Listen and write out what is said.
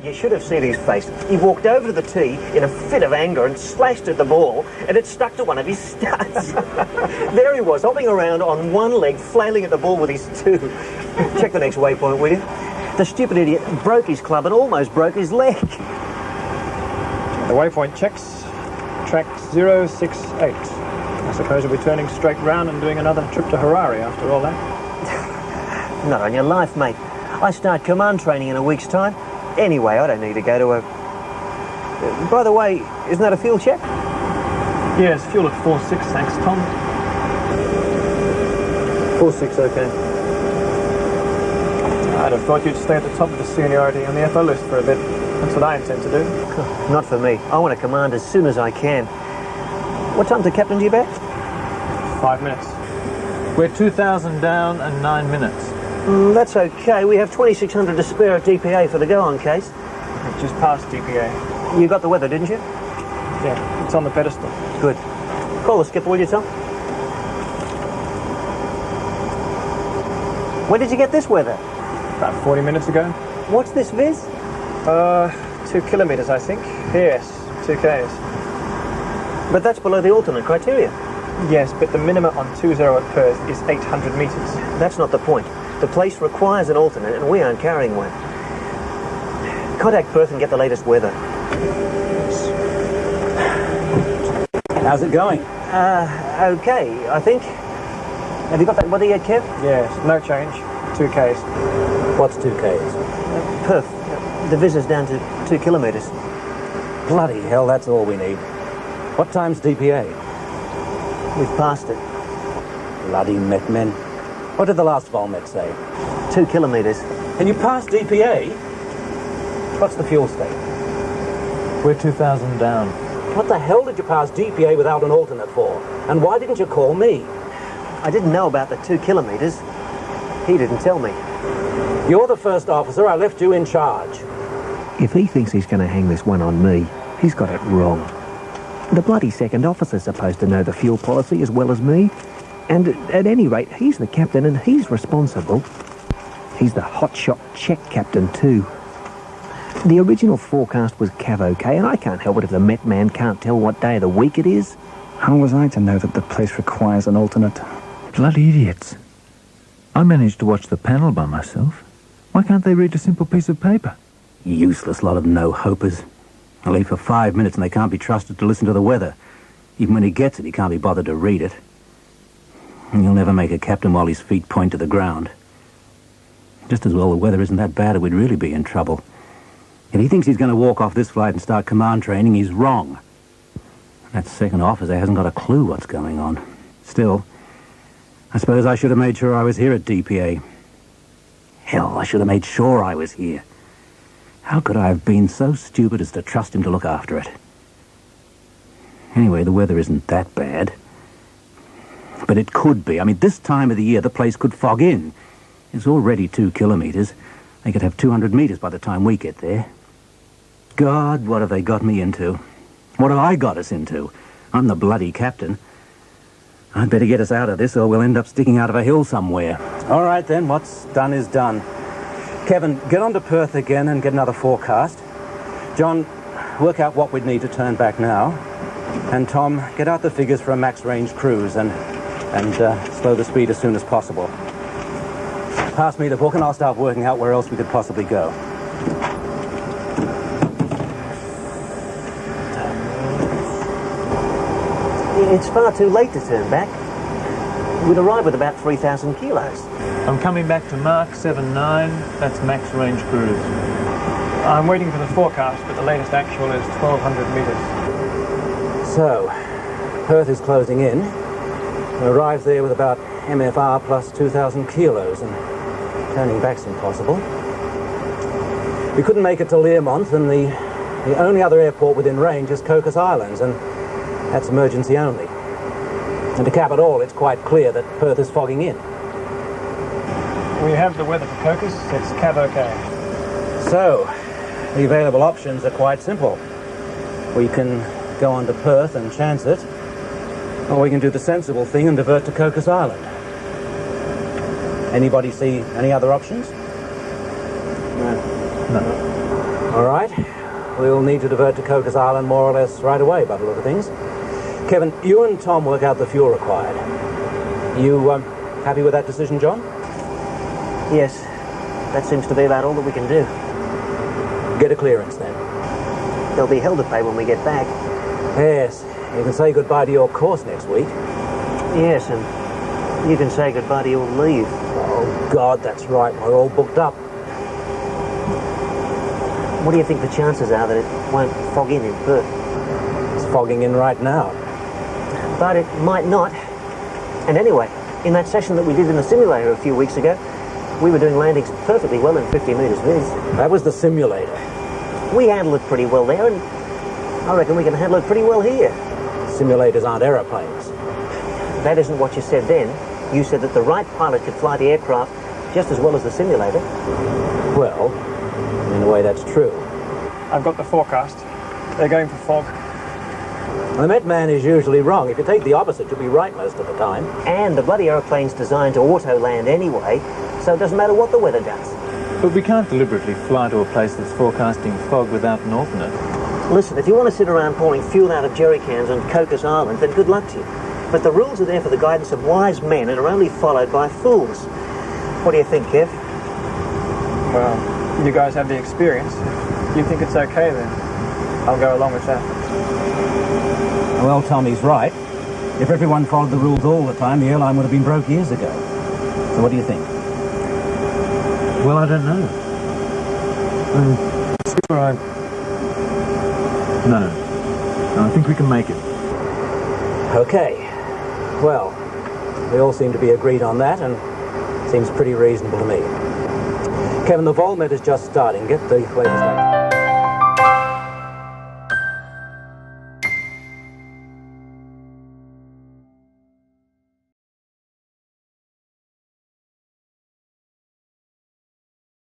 You should have seen his face. He walked over to the tee in a fit of anger and slashed at the ball, and it stuck to one of his studs. There he was, hopping around on one leg, flailing at the ball with his two. Check the next waypoint, will you? The stupid idiot broke his club and almost broke his leg. The waypoint checks. Track 068. I suppose we'll be turning straight round and doing another trip to Harare after all that. Not on your life, mate. I start command training in a week's time. Anyway, I don't need to go to a... By the way, isn't that a fuel check? Yes, fuel at 4.6, thanks, Tom. 4.6, okay. I'd have thought you'd stay at the top of the seniority on the FO list for a bit. That's what I intend to do. Not for me. I want to command as soon as I can. What time's the captain due back? 5 minutes. We're 2,000 down and 9 minutes. That's okay. We have 2,600 to spare at DPA for the go-on case. We've just passed DPA. You got the weather, didn't you? Yeah, it's on the pedestal. Good. Call the skipper, will you, Tom? When did you get this weather? About 40 minutes ago. What's this, Viz? 2 kilometres, I think. Yes, 2 Ks. But that's below the alternate criteria. Yes, but the minimum on 2.0 at Perth is 800 metres. That's not the point. The place requires an alternate, and we aren't carrying one. Contact Perth and get the latest weather. How's it going? Okay, I think. Have you got that weather yet, Kev? Yes, no change. 2 Ks. What's 2 Ks? Perth. The visor's down to 2 kilometres. Bloody hell, that's all we need. What time's DPA? We've passed it. Bloody Met men. What did the last Volmet say? 2 kilometres. And you passed DPA? What's the fuel state? We're 2,000 down. What the hell did you pass DPA without an alternate for? And why didn't you call me? I didn't know about the 2 kilometres. He didn't tell me. You're the first officer. I left you in charge. If he thinks he's going to hang this one on me, he's got it wrong. The bloody second officer's supposed to know the fuel policy as well as me. And at any rate, he's the captain and he's responsible. He's the hotshot check captain too. The original forecast was Cav OK, and I can't help it if the Met man can't tell what day of the week it is. How was I to know that the place requires an alternate? Bloody idiots. I managed to watch the panel by myself. Why can't they read a simple piece of paper? Useless lot of no-hopers. I leave for 5 minutes and they can't be trusted to listen to the weather. Even when he gets it, he can't be bothered to read it. And he'll never make a captain while his feet point to the ground. Just as well the weather isn't that bad or we'd really be in trouble. If he thinks he's going to walk off this flight and start command training, he's wrong. That second officer hasn't got a clue what's going on. Still, I suppose I should have made sure I was here at DPA. Hell, I should have made sure I was here. How could I have been so stupid as to trust him to look after it? Anyway, the weather isn't that bad. But it could be. I mean, this time of the year, the place could fog in. It's already 2 kilometres. They could have 200 metres by the time we get there. God, what have they got me into? What have I got us into? I'm the bloody captain. I'd better get us out of this or we'll end up sticking out of a hill somewhere. All right, then. What's done is done. Kevin, get on to Perth again and get another forecast. John, work out what we'd need to turn back now. And Tom, get out the figures for a max range cruise and slow the speed as soon as possible. Pass me the book and I'll start working out where else we could possibly go. It's far too late to turn back. We'd arrive with about 3,000 kilos. I'm coming back to Mark 79. That's max range cruise. I'm waiting for the forecast, but the latest actual is 1,200 metres. So, Perth is closing in. We arrive there with about MFR plus 2,000 kilos, and turning back's impossible. We couldn't make it to Learmont, and the only other airport within range is Cocos Islands, and that's emergency only. And to cap it all, it's quite clear that Perth is fogging in. We have the weather for Cocos. It's Cav OK. So, the available options are quite simple. We can go on to Perth and chance it, or we can do the sensible thing and divert to Cocos Island. Anybody see any other options? No. All right. We'll need to divert to Cocos Island more or less right away by the look of things. Kevin, you and Tom work out the fuel required. You happy with that decision, John? Yes, that seems to be about all that we can do. Get a clearance then. There'll be hell to pay when we get back. Yes, you can say goodbye to your course next week. Yes, and you can say goodbye to your leave. Oh, God, that's right. We're all booked up. What do you think the chances are that it won't fog in Perth? It's fogging in right now. But it might not. And anyway, in that session that we did in the simulator a few weeks ago, we were doing landings perfectly well in 50 metres viz. That was the simulator. We handled it pretty well there, and I reckon we can handle it pretty well here. Simulators aren't aeroplanes. That isn't what you said then. You said that the right pilot could fly the aircraft just as well as the simulator. Well, in a way that's true. I've got the forecast. They're going for fog. The Met man is usually wrong. If you take the opposite, you'll be right most of the time. And the bloody aeroplane's designed to auto-land anyway, so it doesn't matter what the weather does. But we can't deliberately fly to a place that's forecasting fog without an alternate. Listen, if you want to sit around pouring fuel out of jerry cans on Cocos Island, then good luck to you. But the rules are there for the guidance of wise men and are only followed by fools. What do you think, Kev? Well, you guys have the experience. You think it's okay then? I'll go along with that. Well, Tommy's right. If everyone followed the rules all the time, the airline would have been broke years ago. So what do you think? Well, I don't know. No, I think we can make it. Okay. Well, we all seem to be agreed on that, and seems pretty reasonable to me. Kevin, the vol met is just starting. Get the latest.